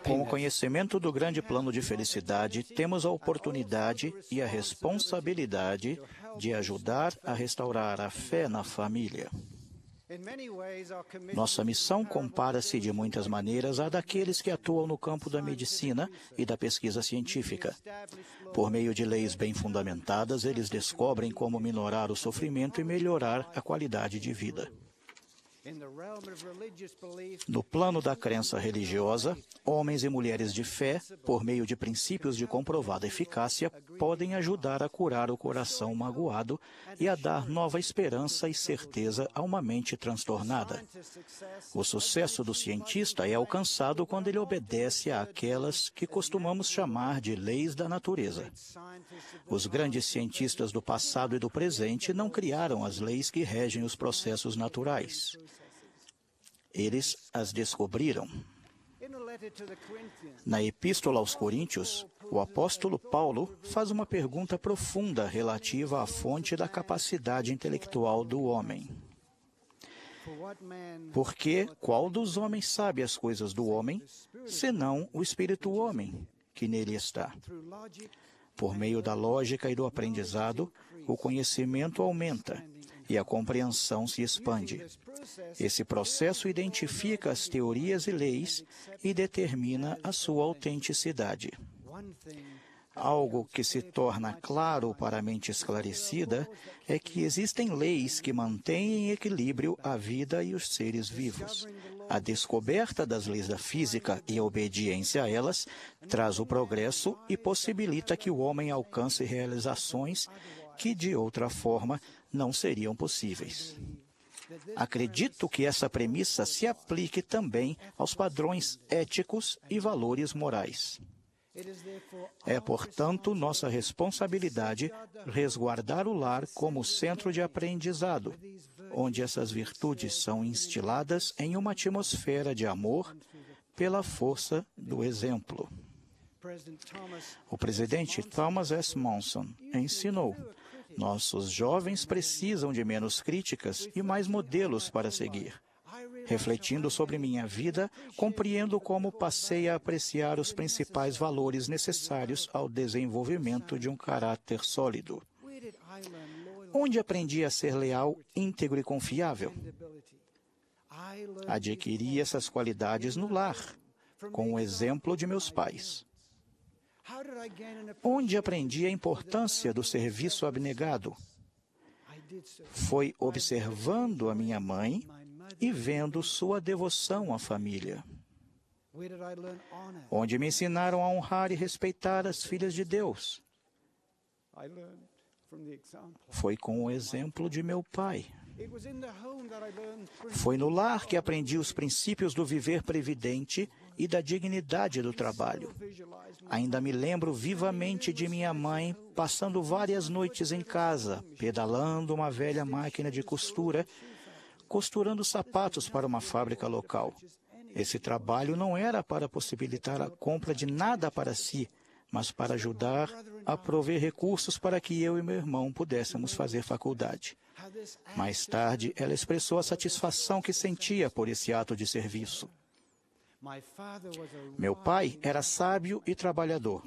Com o conhecimento do grande plano de felicidade, temos a oportunidade e a responsabilidade de ajudar a restaurar a fé na família. Nossa missão compara-se de muitas maneiras à daqueles que atuam no campo da medicina e da pesquisa científica. Por meio de leis bem fundamentadas, eles descobrem como minorar o sofrimento e melhorar a qualidade de vida. No plano da crença religiosa, homens e mulheres de fé, por meio de princípios de comprovada eficácia, podem ajudar a curar o coração magoado e a dar nova esperança e certeza a uma mente transtornada. O sucesso do cientista é alcançado quando ele obedece àquelas que costumamos chamar de leis da natureza. Os grandes cientistas do passado e do presente não criaram as leis que regem os processos naturais. Eles as descobriram. Na Epístola aos Coríntios, o apóstolo Paulo faz uma pergunta profunda relativa à fonte da capacidade intelectual do homem. Porque qual dos homens sabe as coisas do homem, senão o espírito do homem, que nele está? Por meio da lógica e do aprendizado, o conhecimento aumenta e a compreensão se expande. Esse processo identifica as teorias e leis e determina a sua autenticidade. Algo que se torna claro para a mente esclarecida é que existem leis que mantêm em equilíbrio a vida e os seres vivos. A descoberta das leis da física e a obediência a elas traz o progresso e possibilita que o homem alcance realizações que, de outra forma, não seriam possíveis. Acredito que essa premissa se aplique também aos padrões éticos e valores morais. É, portanto, nossa responsabilidade resguardar o lar como centro de aprendizado, onde essas virtudes são instiladas em uma atmosfera de amor pela força do exemplo. O presidente Thomas S. Monson ensinou: nossos jovens precisam de menos críticas e mais modelos para seguir. Refletindo sobre minha vida, compreendo como passei a apreciar os principais valores necessários ao desenvolvimento de um caráter sólido. Onde aprendi a ser leal, íntegro e confiável? Adquiri essas qualidades no lar, com o exemplo de meus pais. Onde aprendi a importância do serviço abnegado? Foi observando a minha mãe e vendo sua devoção à família. Onde me ensinaram a honrar e respeitar as filhas de Deus? Foi com o exemplo de meu pai. Foi no lar que aprendi os princípios do viver previdente e da dignidade do trabalho. Ainda me lembro vivamente de minha mãe passando várias noites em casa, pedalando uma velha máquina de costura, costurando sapatos para uma fábrica local. Esse trabalho não era para possibilitar a compra de nada para si, mas para ajudar a prover recursos para que eu e meu irmão pudéssemos fazer faculdade. Mais tarde, ela expressou a satisfação que sentia por esse ato de serviço. Meu pai era sábio e trabalhador.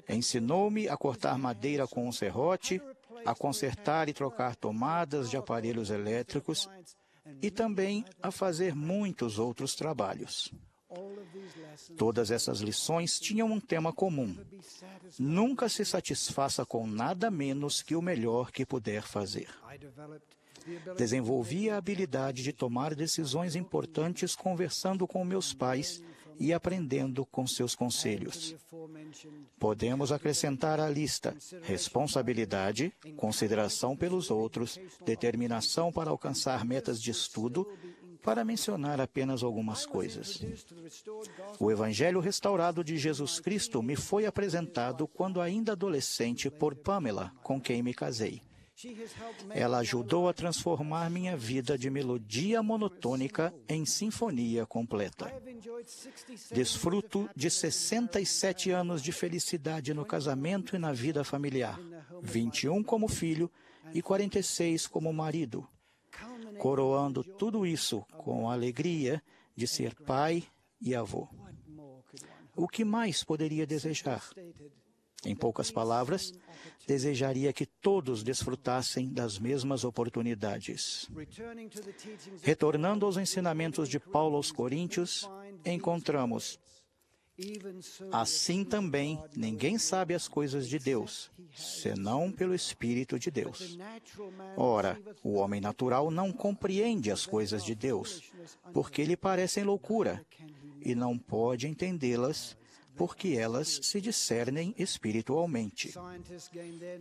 Ensinou-me a cortar madeira com um serrote, a consertar e trocar tomadas de aparelhos elétricos e também a fazer muitos outros trabalhos. Todas essas lições tinham um tema comum: nunca se satisfaça com nada menos que o melhor que puder fazer. Desenvolvi a habilidade de tomar decisões importantes conversando com meus pais e aprendendo com seus conselhos. Podemos acrescentar à lista responsabilidade, consideração pelos outros, determinação para alcançar metas de estudo, para mencionar apenas algumas coisas. O Evangelho restaurado de Jesus Cristo me foi apresentado quando ainda adolescente por Pamela, com quem me casei. Ela ajudou a transformar minha vida de melodia monotônica em sinfonia completa. Desfruto de 67 anos de felicidade no casamento e na vida familiar, 21 como filho e 46 como marido, coroando tudo isso com a alegria de ser pai e avô. O que mais poderia desejar? Em poucas palavras, desejaria que todos desfrutassem das mesmas oportunidades. Retornando aos ensinamentos de Paulo aos Coríntios, encontramos: assim também ninguém sabe as coisas de Deus, senão pelo Espírito de Deus. Ora, o homem natural não compreende as coisas de Deus, porque lhe parecem loucura, e não pode entendê-las, porque elas se discernem espiritualmente.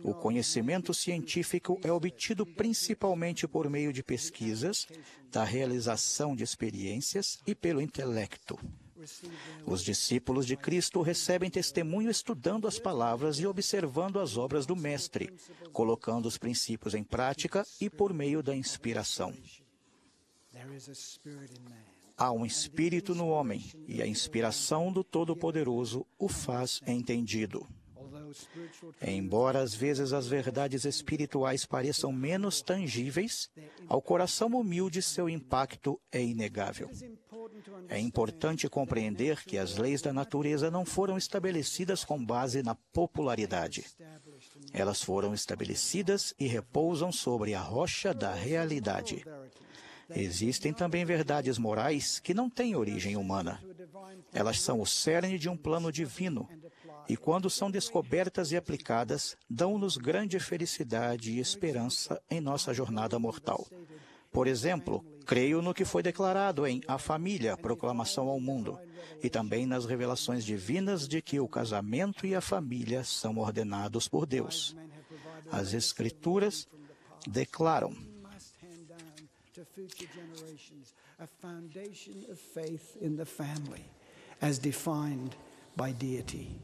O conhecimento científico é obtido principalmente por meio de pesquisas, da realização de experiências e pelo intelecto. Os discípulos de Cristo recebem testemunho estudando as palavras e observando as obras do Mestre, colocando os princípios em prática e por meio da inspiração. Há um espírito no homem, e a inspiração do Todo-Poderoso o faz entendido. Embora às vezes as verdades espirituais pareçam menos tangíveis, ao coração humilde seu impacto é inegável. É importante compreender que as leis da natureza não foram estabelecidas com base na popularidade. Elas foram estabelecidas e repousam sobre a rocha da realidade. Existem também verdades morais que não têm origem humana. Elas são o cerne de um plano divino e, quando são descobertas e aplicadas, dão-nos grande felicidade e esperança em nossa jornada mortal. Por exemplo, creio no que foi declarado em A Família, Proclamação ao Mundo, e também nas revelações divinas de que o casamento e a família são ordenados por Deus. As Escrituras declaram: to future generations, a foundation of faith in the family, as defined by deity.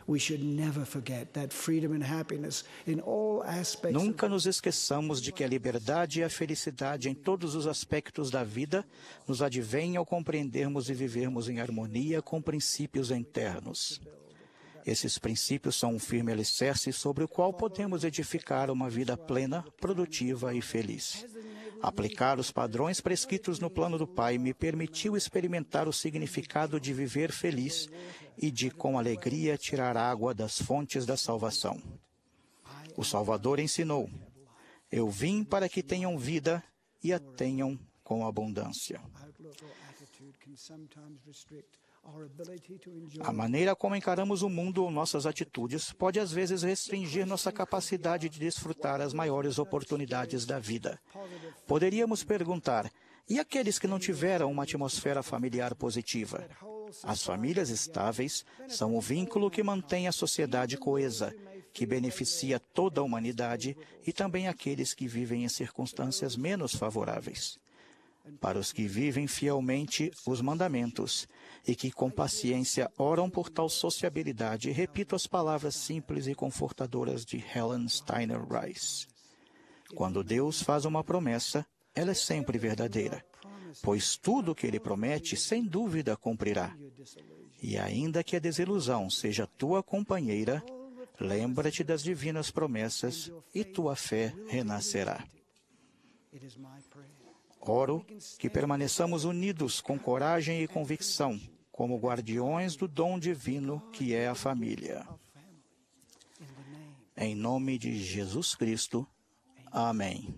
We should never forget that freedom and happiness in all aspects. Nunca nos esqueçamos de que a liberdade e a felicidade em todos os aspectos da vida nos advêm ao compreendermos e vivermos em harmonia com princípios internos. Esses princípios são um firme alicerce sobre o qual podemos edificar uma vida plena, produtiva e feliz. Aplicar os padrões prescritos no plano do Pai me permitiu experimentar o significado de viver feliz e de, com alegria, tirar água das fontes da salvação. O Salvador ensinou: eu vim para que tenham vida e a tenham com abundância. A maneira como encaramos o mundo ou nossas atitudes pode às vezes restringir nossa capacidade de desfrutar as maiores oportunidades da vida. Poderíamos perguntar: e aqueles que não tiveram uma atmosfera familiar positiva? As famílias estáveis são o vínculo que mantém a sociedade coesa, que beneficia toda a humanidade e também aqueles que vivem em circunstâncias menos favoráveis. Para os que vivem fielmente os mandamentos e que com paciência oram por tal sociabilidade, repito as palavras simples e confortadoras de Helen Steiner Rice: quando Deus faz uma promessa, ela é sempre verdadeira, pois tudo o que Ele promete, sem dúvida, cumprirá. E ainda que a desilusão seja tua companheira, lembra-te das divinas promessas e tua fé renascerá. Oro que permaneçamos unidos com coragem e convicção, como guardiões do dom divino que é a família. Em nome de Jesus Cristo. Amém.